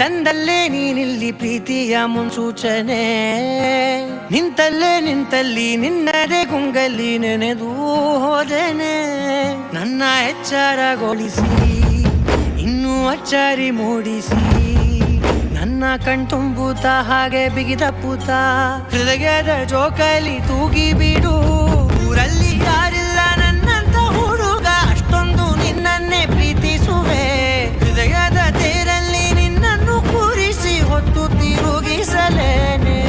ತಂದಲ್ಲೇ ನೀನಿಲ್ಲಿ ಪ್ರೀತಿಯ ಮುನ್ಸೂಚನೆ, ನಿಂತಲ್ಲಿ ನಿನ್ನದೇ ಗುಂಗಲ್ಲಿ ನೆನೆದು ಹೋದೆನೆ. ನನ್ನ ಎಚ್ಚರಗೊಳಿಸಿ ಇನ್ನೂ ಅಚ್ಚರಿ ಮೂಡಿಸಿ, ನನ್ನ ಕಣ್ತುಂಬುತ್ತ ಹಾಗೆ ಬಿಗಿದಪ್ಪುತ್ತ ಹೃದಯದ ಜೋಕಲಿ ತೂಗಿ ಬಿಡು. ಊರಲ್ಲಿ ಯಾರಿಲ್ಲ ನನ್ನಂತ ಹುಡುಗ, ಅಷ್ಟೊಂದು ನಿನ್ನನ್ನೇ ಪ್ರೀತಿಸುವೆ. ಹೃದಯದ ತೇರಲ್ಲಿ ನಿನ್ನನ್ನು ಕೂರಿಸಿ ಹೊತ್ತು ತಿರುಗಿಸಲೇನೆ.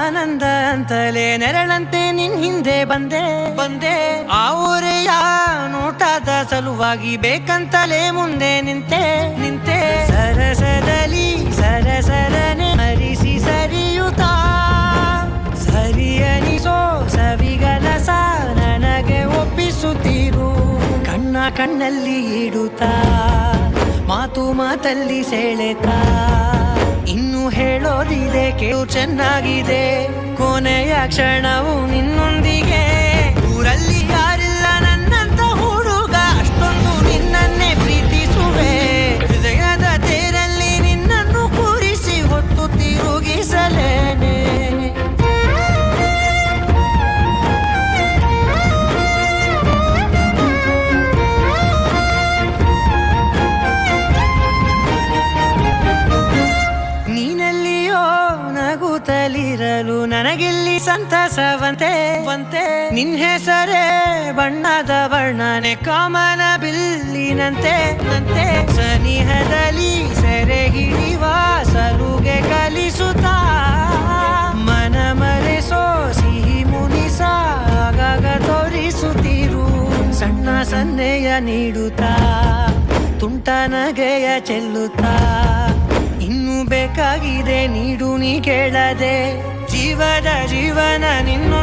ಆನಂದ ಅಂತಲೇ ನೆರಳಂತೆ ನಿನ್ ಹಿಂದೆ ಬಂದೆ ಆ ಊರೆಯ ನೋಟದ ಸಲುವಾಗಿ ಬೇಕಂತಲೇ ಮುಂದೆ ನಿಂತೆ ಸರಸದಲ್ಲಿ ಸರಸರನೆ ಹರಿಸಿ ಸರಿಯುತ್ತಾ ಸರಿಯನಿಸೋ ಸವಿಗಲಸ ನನಗೆ ಒಪ್ಪಿಸುತ್ತೀರು. ಕಣ್ಣಲ್ಲಿ ಇಡುತ್ತಾ ಮಾತಲ್ಲಿ ಸೆಳೆತಾ ಇನ್ನು ಹೇಳೋದಿದೆ ಕೇಳು ಚೆನ್ನಾಗಿದೆ. ಕೊನೆಯ ಕ್ಷಣವು ನಿನ್ನೊಂದಿಗೆ. ಊರಲ್ಲಿ ಯಾರಿಲ್ಲ ನನ್ನಂತ ಹುಡುಗ, ಅಷ್ಟೊಂದು ನಿನ್ನನ್ನೇ ಪ್ರೀತಿಸುವೆ. ಹೃದಯದ ತೇರಲ್ಲಿ ನಿನ್ನನ್ನು ಕೂರಿಸಿ ಹೊತ್ತು ತಿರುಗಿಸಲೇನೆ. ನಗುತ್ತಲಿರಲು ನನಗಿಲ್ಲಿ ಸಂತಸವಂತೆ ನಿನ್ ಹೆಸರೇ ಬಣ್ಣದ ವರ್ಣನೆ ಕಾಮನ ಬಿಲ್ಲಿನಂತೆ ಸನಿಹದಲ್ಲಿ ಸೆರೆ ಹಿಡಿಯುವ ಸಲುಗೆ ಕಲಿಸುತ್ತಾ ಮನ ಮರೆಸೋ ಸಿಹಿ ಮುನಿಸ ಆಗಾಗ ತೋರಿಸುತ್ತಿರು. ಸಣ್ಣ ಸನ್ನೆಯ ನೀಡುತ್ತಾ ತುಂಟ ನಗೆಯ ಚೆಲ್ಲುತ್ತಾ ಇನ್ನು ಬೇಕಾಗಿದೆ ನೀಡು ನೀ ಕೇಳದೆ. ಜೀವನ ನಿನ್ನ